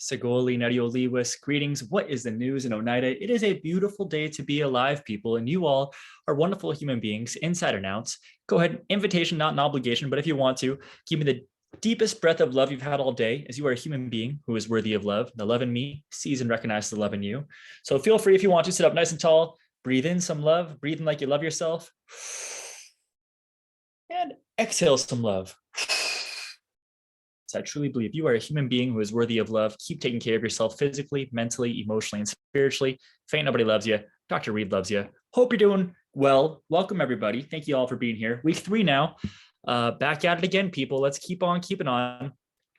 Segoli Narioliwis. Greetings. What is the news in Oneida? It is a beautiful day to be alive, people, and you all are wonderful human beings, inside and out. Go ahead, invitation, not an obligation, but if you want to, give me the deepest breath of love you've had all day, as you are a human being who is worthy of love. The love in me sees and recognizes the love in you. So feel free, if you want to, sit up nice and tall, breathe in some love, breathe in like you love yourself, and exhale some love. So I truly believe you are a human being who is worthy of love. Keep taking care of yourself physically, mentally, emotionally, and spiritually. If ain't nobody loves you, Dr. Reed loves you. Hope you're doing well. Welcome, everybody. Thank you all for being here. Week 3 now. Back at it again, people. Let's keep on keeping on.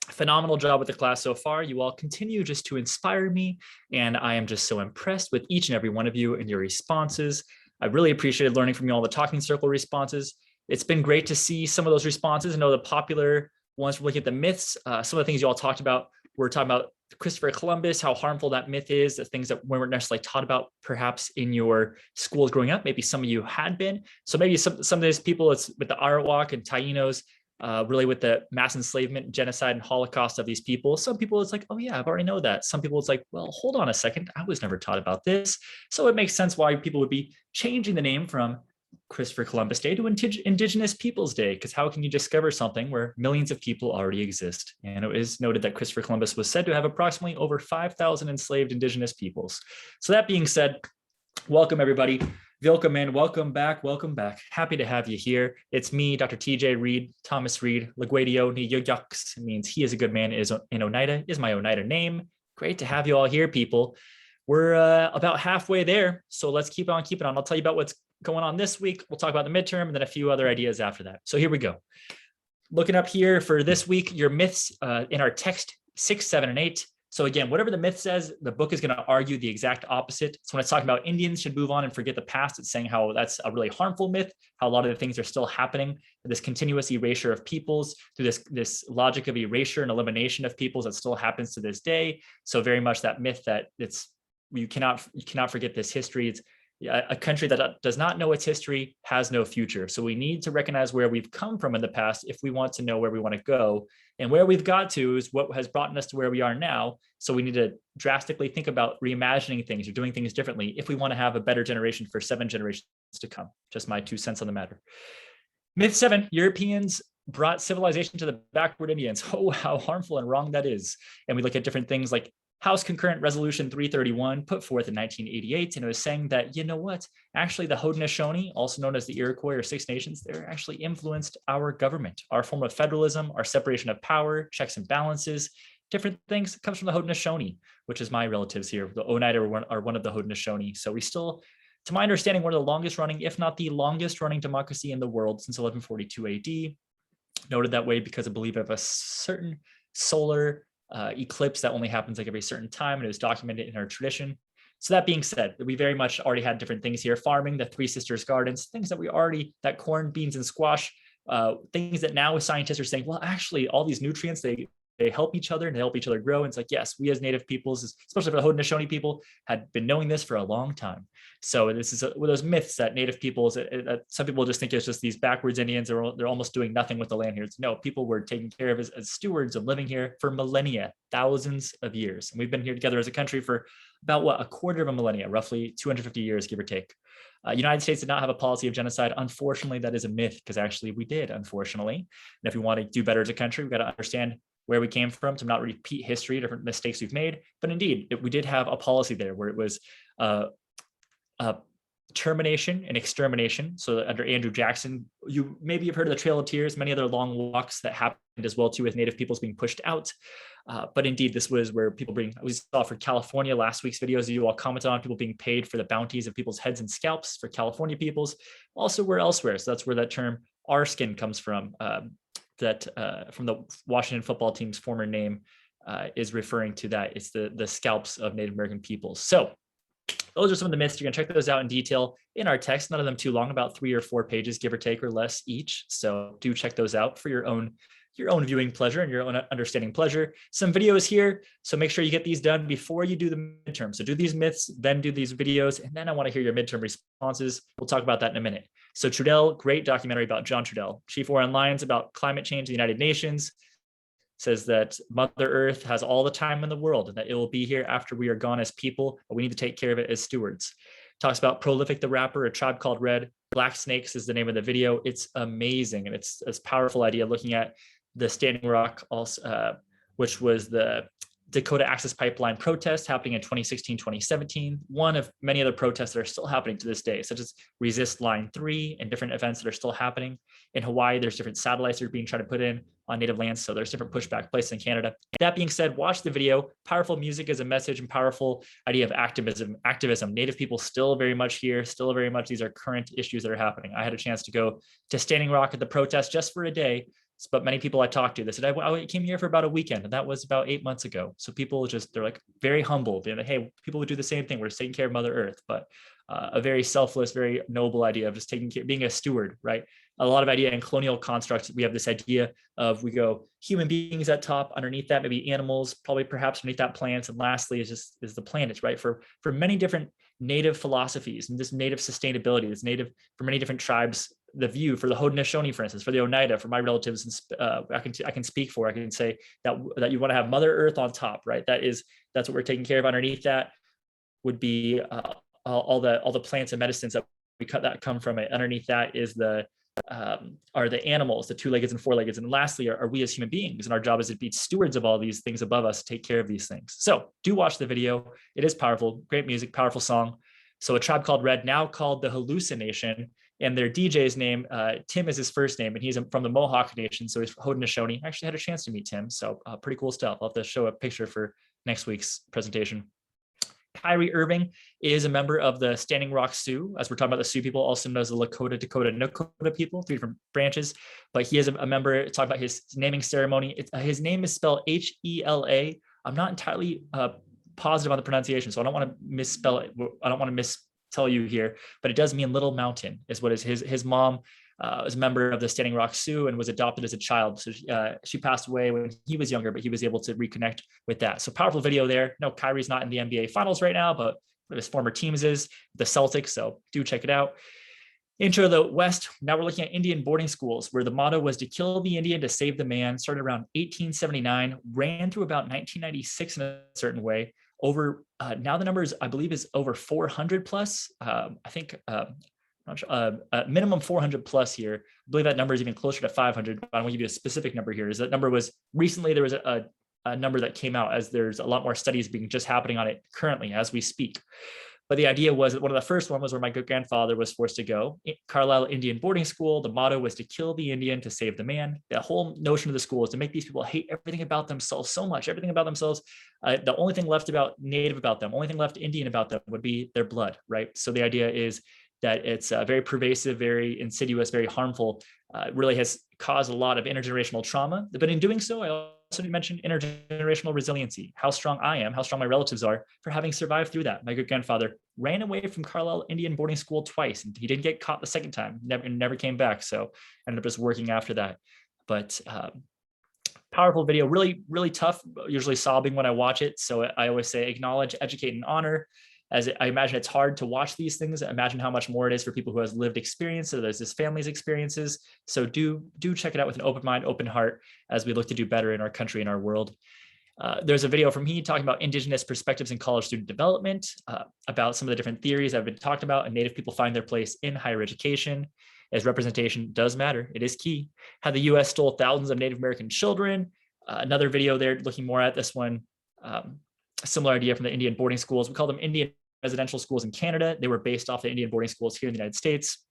Phenomenal job with the class so far. You all continue just to inspire me, and I am just so impressed with each and every one of you and your responses. I really appreciated learning from you all the talking circle responses. It's been great to see some of those responses and know the popular ones. We're looking at the myths. Some of the things you all talked about, we're talking about Christopher Columbus, how harmful that myth is, the things that weren't necessarily taught about perhaps in your schools growing up. Maybe some of you had been. So maybe some of these people, it's with the Arawak and Tainos, really with the mass enslavement, genocide, and Holocaust of these people. Some people, it's like, oh yeah, I've already know that. Some people, it's like, well, hold on a second, I was never taught about this. So it makes sense why people would be changing the name from Christopher Columbus Day to Indigenous Peoples Day, because how can you discover something where millions of people already exist? And it is noted that Christopher Columbus was said to have approximately over 5,000 enslaved Indigenous peoples. So that being said, welcome everybody. Welcome in, welcome back, welcome back. Happy to have you here. It's me, Dr. TJ Reed, Thomas Reed, Laguadio ni Yogyux. It means he is a good man is in Oneida, is my Oneida name. Great to have you all here, people. We're about halfway there, so let's keep on keeping on. I'll tell you about what's going on this week. We'll talk about the midterm and then a few other ideas after that. So here we go. Looking up here for this week, your myths in our text 6, 7, and 8. So again, whatever the myth says, the book is going to argue the exact opposite. So when it's talking about Indians should move on and forget the past, it's saying how that's a really harmful myth, how a lot of the things are still happening, this continuous erasure of peoples through this logic of erasure and elimination of peoples that still happens to this day. So very much that myth that you cannot forget this history. It's a country that does not know its history has no future. So we need to recognize where we've come from in the past if we want to know where we want to go. And where we've got to is what has brought us to where we are now. So we need to drastically think about reimagining things or doing things differently if we want to have a better generation for 7 generations to come. Just my 2 cents on the matter. Myth 7, Europeans brought civilization to the backward Indians. Oh, how harmful and wrong that is. And we look at different things like House Concurrent Resolution 331 put forth in 1988, and it was saying that, you know what, actually the Haudenosaunee, also known as the Iroquois or Six Nations, they're actually influenced our government, our form of federalism, our separation of power, checks and balances, different things. It comes from the Haudenosaunee, which is my relatives here. The Oneida are one of the Haudenosaunee. So we still, to my understanding, one of the longest running, if not the longest running democracy in the world since 1142 AD. Noted that way because I believe of a certain solar eclipse that only happens like every certain time, and it was documented in our tradition. So that being said, we very much already had different things here: farming, the Three Sisters Gardens, things that we already, that corn, beans, and squash, things that now scientists are saying, well, actually all these nutrients, they help each other and they help each other grow. And it's like, yes, we as Native peoples, especially for the Haudenosaunee people, had been knowing this for a long time. So this is one of those myths that Native peoples, some people just think it's just these backwards Indians, or they're almost doing nothing with the land here. It's no, people were taken care of as stewards of living here for millennia, thousands of years. And we've been here together as a country for about what, a quarter of a millennia, roughly 250 years, give or take. United States did not have a policy of genocide. Unfortunately, that is a myth, because actually we did, unfortunately. And if we want to do better as a country, we've got to understand where we came from to not repeat history, different mistakes we've made. But indeed, we did have a policy there where it was termination and extermination. So under Andrew Jackson, maybe you've heard of the Trail of Tears, many other long walks that happened as well too, with Native peoples being pushed out. But indeed, this was where people we saw for California, last week's videos, you all commented on people being paid for the bounties of people's heads and scalps for California peoples. Also, we're elsewhere. So that's where that term "our skin" comes from. From the Washington football team's former name is referring to that. It's the scalps of Native American peoples. So those are some of the myths. You're going to check those out in detail in our text. None of them too long, about 3 or 4 pages, give or take, or less each. So do check those out for your own viewing pleasure and your own understanding pleasure. Some videos here, so make sure you get these done before you do the midterm. So do these myths, then do these videos, and then I want to hear your midterm responses. We'll talk about that in a minute. So Trudell, great documentary about John Trudell. Chief War on Lions about climate change in the United Nations. says that Mother Earth has all the time in the world and that it will be here after we are gone as people, but we need to take care of it as stewards. Talks about Prolific the Rapper, A Tribe Called Red. Black Snakes is the name of the video. It's amazing, and it's a powerful idea looking at the Standing Rock, also, which was the Dakota Access Pipeline protest happening in 2016, 2017, one of many other protests that are still happening to this day, such as Resist Line 3 and different events that are still happening. In Hawaii, there's different satellites that are being tried to put in on native lands, so there's different pushback places in Canada. That being said, watch the video. Powerful music as a message and powerful idea of activism. Native people still very much here, still very much these are current issues that are happening. I had a chance to go to Standing Rock at the protest just for a day, but many people I talked to, they said, I came here for about a weekend, and that was about 8 months ago. So people they're like very humbled. They're like, hey, people would do the same thing. We're just taking care of Mother Earth, but a very selfless, very noble idea of just taking care, being a steward, right? A lot of idea in colonial constructs, we have this idea of we go human beings at top, underneath that, maybe animals, probably perhaps underneath that plants. And lastly is the planet, right? For many different native philosophies and this native sustainability, this native for many different tribes, the view for the Haudenosaunee, for instance, for the Oneida, for my relatives, I can speak for. I can say that you want to have Mother Earth on top, right? That's what we're taking care of. Underneath that would be all the plants and medicines that come from it. Underneath that is are the animals, the two-leggeds and four-leggeds, and lastly are we as human beings, and our job is to be stewards of all these things above us, take care of these things. So do watch the video. It is powerful, great music, powerful song. So A Tribe Called Red, now called the Hallucination, and their DJ's name, Tim is his first name, and he's from the Mohawk Nation, so he's Haudenosaunee. I actually had a chance to meet Tim, so pretty cool stuff. I'll have to show a picture for next week's presentation. Kyrie Irving is a member of the Standing Rock Sioux, as we're talking about the Sioux people, also known as the Lakota, Dakota, Nakota people, 3 different branches. But he is a member, talking about his naming ceremony. His name is spelled H-E-L-A. I'm not entirely positive on the pronunciation, so I don't want to misspell it. I don't want to mistell you here, but it does mean Little Mountain is what is his mom was a member of the Standing Rock Sioux and was adopted as a child. So she passed away when he was younger, but he was able to reconnect with that. So powerful video there. No, Kyrie's not in the NBA finals right now, but his former teams is the Celtics. So do check it out. Intro to the West. Now we're looking at Indian boarding schools, where the motto was to kill the Indian to save the man. Started around 1879, ran through about 1996 in a certain way. Over now the numbers, I believe, is over 400 plus. I think minimum 400 plus here. I believe that number is even closer to 500. But I want to give you a specific number here. Is that number was recently there was a number that came out, as there's a lot more studies being just happening on it currently as we speak. But the idea was that one of the first one was where my good grandfather was forced to go, Carlisle Indian Boarding School. The motto was to kill the Indian to save the man. The whole notion of the school is to make these people hate everything about themselves so much, everything about themselves. The only thing left about Native about them, only thing left Indian about them would be their blood, right? So the idea is that it's very pervasive, very insidious, very harmful. Really has caused a lot of intergenerational trauma. But in doing so, I also mentioned intergenerational resiliency, how strong I am, how strong my relatives are for having survived through that. My good grandfather ran away from Carlisle Indian Boarding School twice, and he didn't get caught the second time, never came back. So I ended up just working after that. But powerful video, really, really tough, usually sobbing when I watch it. So I always say acknowledge, educate, and honor. As I imagine it's hard to watch these things. Imagine how much more it is for people who has lived experience. So there's this family's experiences. So do check it out with an open mind, open heart, as we look to do better in our country and our world. There's a video from me talking about Indigenous perspectives in college student development, about some of the different theories that have been talked about, and Native people find their place in higher education, as representation does matter. It is key. How the U.S. stole thousands of Native American children. Another video there looking more at this one. A similar idea from the Indian boarding schools. We call them Indian residential schools in Canada. They were based off the Indian boarding schools here in the United States.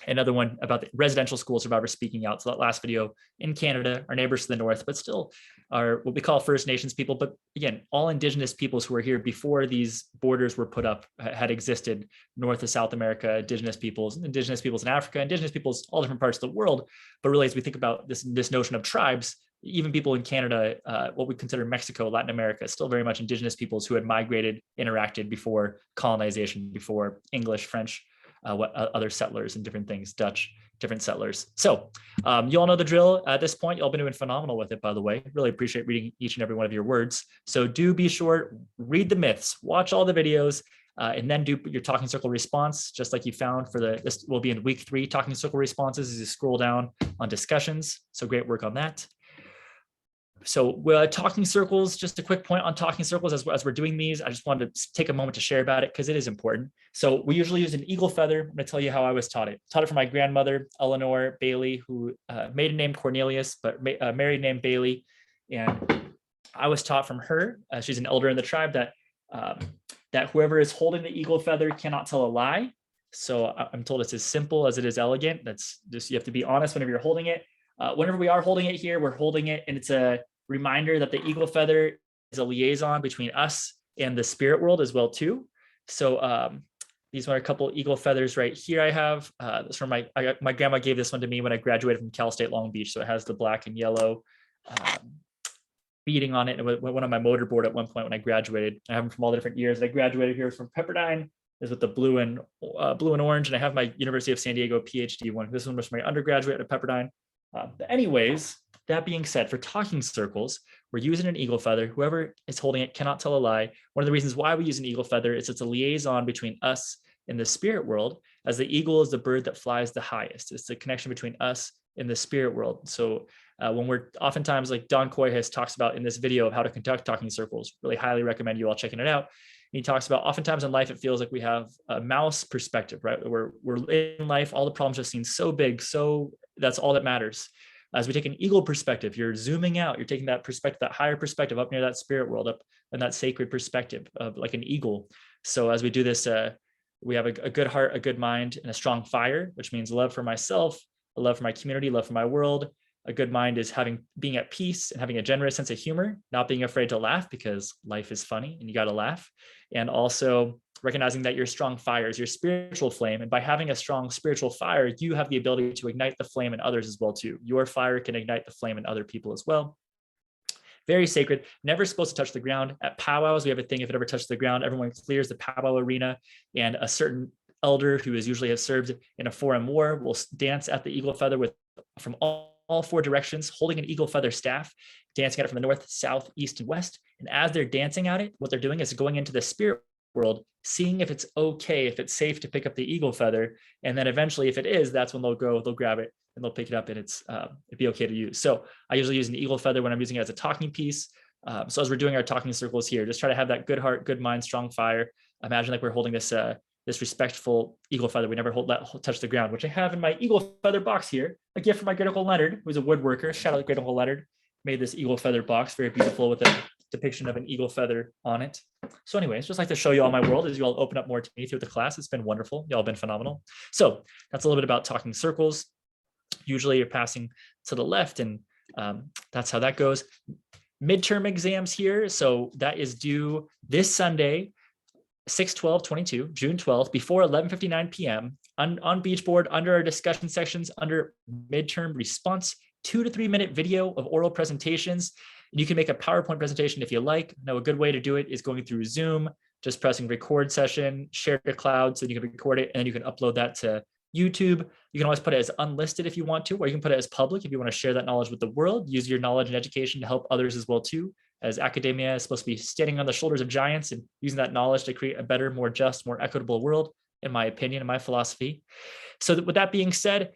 Another one about the residential school survivors speaking out. So that last video in Canada, our neighbors to the north, but still are what we call First Nations people. But again, all Indigenous peoples who were here before these borders were put up had existed. North to South America, Indigenous peoples in Africa, Indigenous peoples, all different parts of the world. But really, as we think about this notion of tribes, even people in Canada, what we consider Mexico, Latin America, still very much Indigenous peoples who had migrated, interacted before colonization, before English, French, other settlers and different things, Dutch, different settlers. So you all know the drill at this point. Y'all been doing phenomenal with it, by the way. Really appreciate reading each and every one of your words. So do be sure, read the myths, watch all the videos, and then do your talking circle response, just like you found for this will be in week 3, talking circle responses as you scroll down on discussions. So great work on that. So talking circles, just a quick point on talking circles as we're doing these, I just wanted to take a moment to share about it because it is important. So we usually use an eagle feather. I'm going to tell you how I was taught it. Taught it from my grandmother, Eleanor Bailey, who maiden name Cornelius, but married name Bailey. And I was taught from her, she's an elder in the tribe, that whoever is holding the eagle feather cannot tell a lie. So I'm told it's as simple as it is elegant. That's just, you have to be honest whenever you're holding it. Whenever we are holding it here, we're holding it, and it's a reminder that the eagle feather is a liaison between us and the spirit world as well too. So these are a couple eagle feathers right here. I have this from my grandma gave this one to me when I graduated from Cal State Long Beach. So it has the black and yellow beading on it. It went on my motorboard at one point when I graduated. I have them from all the different years. I graduated here from Pepperdine. Is with the blue and orange, and I have my University of San Diego PhD one. This one was my undergraduate at Pepperdine. But anyways, that being said, for talking circles, we're using an eagle feather. Whoever is holding it cannot tell a lie. One of the reasons why we use an eagle feather is it's a liaison between us and the spirit world, as the eagle is the bird that flies the highest. It's the connection between us and the spirit world. So when we're oftentimes, like Don Coyhus talks about in this video of how to conduct talking circles, really highly recommend you all checking it out. He talks about oftentimes in life, it feels like we have a mouse perspective, right? We're in life, all the problems just seem so big, so that's all that matters. As we take an eagle perspective, you're zooming out, you're taking that perspective, that higher perspective up near that spirit world, up in that sacred perspective of like an eagle. So as we do this, we have a good heart, a good mind, and a strong fire, which means love for myself, a love for my community, love for my world. A good mind is being at peace and having a generous sense of humor, not being afraid to laugh because life is funny and you got to laugh. And also recognizing that your strong fire is your spiritual flame. And by having a strong spiritual fire, you have the ability to ignite the flame in others as well too. Your fire can ignite the flame in other people as well. Very sacred, never supposed to touch the ground. At powwows, we have a thing, if it ever touches the ground, everyone clears the powwow arena, and a certain elder who is usually has served in a foreign war will dance at the eagle feather from all four directions, holding an eagle feather staff, dancing at it from the north, south, east, and west. And as they're dancing at it, what they're doing is going into the spirit world, seeing if it's okay, if it's safe to pick up the eagle feather. And then eventually, if it is, that's when they'll grab it and they'll pick it up, and it'd be okay to use. So I usually use an eagle feather when I'm using it as a talking piece. So as we're doing our talking circles here, just try to have that good heart, good mind, strong fire. Imagine like we're holding this respectful eagle feather. We never touch the ground, which I have in my eagle feather box here, a gift from my great uncle Leonard, who's a woodworker. Shout out to great uncle Leonard, made this eagle feather box, very beautiful with a depiction of an eagle feather on it. So anyways, just like to show you all my world as you all open up more to me through the class. It's been wonderful. Y'all been phenomenal. So that's a little bit about talking circles. Usually you're passing to the left, and that's how that goes. Midterm exams here. So that is due this Sunday, 6/12/22, June 12th, before 11:59 p.m. on BeachBoard, under our discussion sections, under midterm response, 2 to 3 minute video of oral presentations. You can make a PowerPoint presentation if you like. Now, a good way to do it is going through Zoom, just pressing record session, share to cloud, so you can record it, and then you can upload that to YouTube. You can always put it as unlisted if you want to, or you can put it as public if you want to share that knowledge with the world. Use your knowledge and education to help others as well too, as academia is supposed to be standing on the shoulders of giants and using that knowledge to create a better, more just, more equitable world, in my opinion, in my philosophy. So with that being said,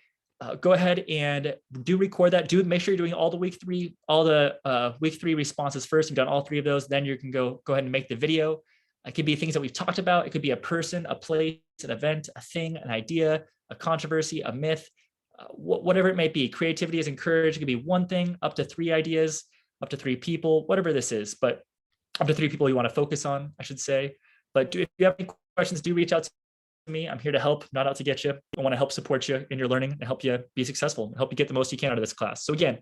go ahead and do record that. Make sure you're doing all the week three responses first. You've done all 3 of those. Then you can go ahead and make the video. It could be things that we've talked about. It could be a person, a place, an event, a thing, an idea, a controversy, a myth, whatever it may be. Creativity is encouraged. It could be one thing, up to 3 ideas, up to 3 people, whatever this is, but up to 3 people you want to focus on, I should say. But if you have any questions, do reach out to me. I'm here to help, not out to get you. I want to help support you in your learning and help you be successful, and help you get the most you can out of this class. So again,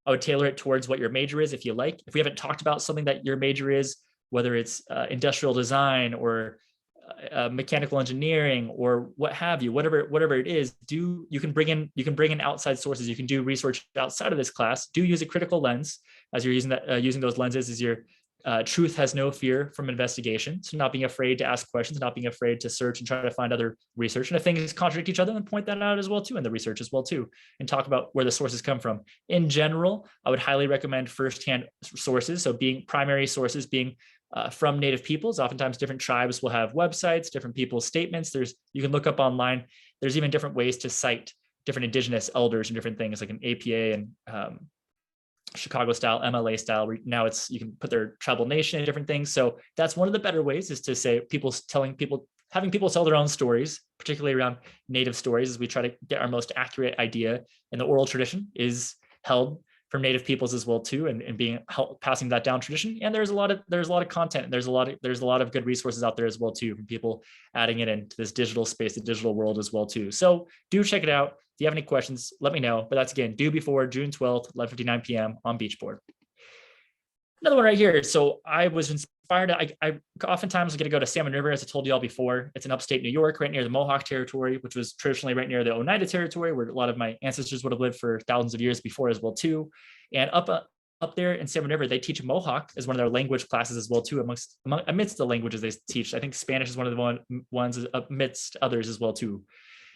I would tailor it towards what your major is if you like. If we haven't talked about something that your major is, whether it's industrial design or mechanical engineering or what have you, whatever it is, you can bring in outside sources. You can do research outside of this class. Do use a critical lens as you're using those lenses as your truth has no fear from investigation. So not being afraid to ask questions, not being afraid to search and try to find other research. And if things contradict each other, then point that out as well too in the research as well too, and talk about where the sources come from. In general, I would highly recommend firsthand sources. So being primary sources being from Native peoples. Oftentimes different tribes will have websites, different people's statements. You can look up online. There's even different ways to cite different indigenous elders and different things like an APA and Chicago style, MLA style. Now you can put their tribal nation and different things. So that's one of the better ways, is to say having people tell their own stories, particularly around Native stories, as we try to get our most accurate idea. And the oral tradition is held for Native peoples as well too, and passing that down tradition. And there's a lot of content. There's a lot of good resources out there as well too, from people adding it into this digital space, the digital world as well too. So do check it out. If you have any questions, let me know. But that's, again, due before June 12th, 11:59 p.m. on BeachBoard. Another one right here. So I was inspired. I oftentimes get to go to Salmon River, as I told you all before. It's in upstate New York, right near the Mohawk territory, which was traditionally right near the Oneida territory, where a lot of my ancestors would have lived for thousands of years before as well too. And up there in Salmon River, they teach Mohawk as one of their language classes as well too, amidst the languages they teach. I think Spanish is one of the ones amidst others as well too.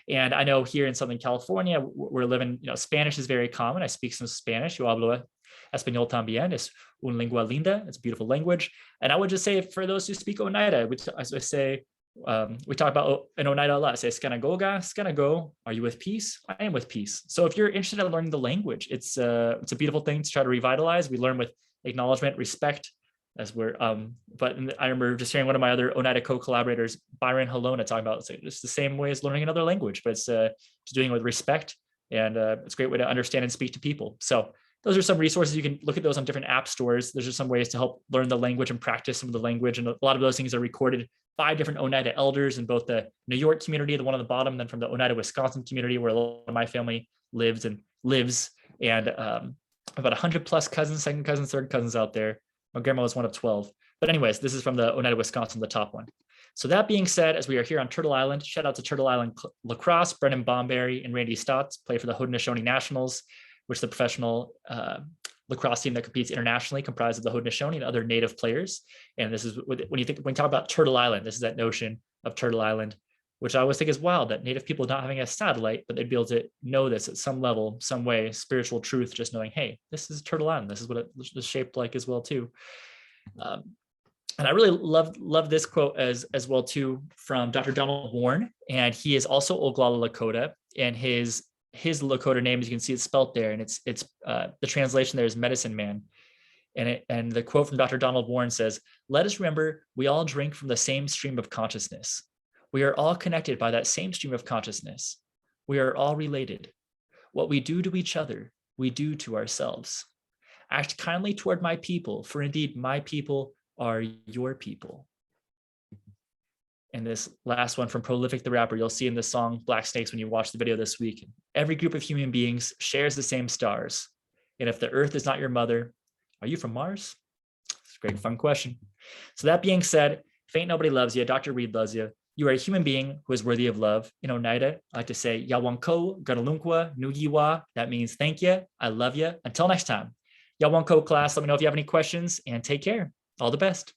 And I know here in Southern California, we're living, Spanish is very common. I speak some Spanish. Yo hablo español también. Es una lengua linda. It's a beautiful language. And I would just say, for those who speak Oneida, we talk about in Oneida a lot. I say, skanagoga, skanago. Are you with peace? I am with peace. So if you're interested in learning the language, it's a beautiful thing to try to revitalize. We learn with acknowledgement, respect, as we're but I remember just hearing one of my other Oneida co-collaborators, Byron Halona, talking about it's the same way as learning another language, but it's just doing it with respect, and it's a great way to understand and speak to people. So those are some resources. You can look at those on different app stores. There's just some ways to help learn the language and practice some of the language, and a lot of those things are recorded by different Oneida elders in both the New York community, the one on the bottom, and then from the Oneida, Wisconsin community, where a lot of my family lives, and about 100 plus cousins, second cousins, third cousins out there. My grandma was one of 12. But anyways, this is from the Oneida, Wisconsin, the top one. So that being said, as we are here on Turtle Island, shout out to Turtle Island Lacrosse. Brennan Bomberry and Randy Stotts play for the Haudenosaunee Nationals, which is the professional lacrosse team that competes internationally, comprised of the Haudenosaunee and other Native players. And this is when you talk about Turtle Island, this is that notion of Turtle Island, which I always think is wild, that Native people not having a satellite, but they'd be able to know this at some level, some way, spiritual truth, just knowing, hey, this is Turtle Island. This is what it is shaped like as well too. And I really love this quote as well too, from Dr. Donald Warren, and he is also Oglala Lakota, and his Lakota name, as you can see, it's spelt there, and it's the translation there is medicine man. And the quote from Dr. Donald Warren says, "Let us remember, we all drink from the same stream of consciousness. We are all connected by that same stream of consciousness. We are all related. What we do to each other, we do to ourselves. Act kindly toward my people, for indeed my people are your people." And this last one from Prolific the Rapper, you'll see in the song Black Snakes when you watch the video this week. Every group of human beings shares the same stars. And if the earth is not your mother, are you from Mars? It's a great, fun question. So that being said, if ain't nobody loves you, Dr. Reed loves you. You are a human being who is worthy of love. In Oneida, I like to say, Yawanko, Ganalunkwa, Nugiwa. That means thank you. I love you. Until next time. Yawanko class, let me know if you have any questions, and take care. All the best.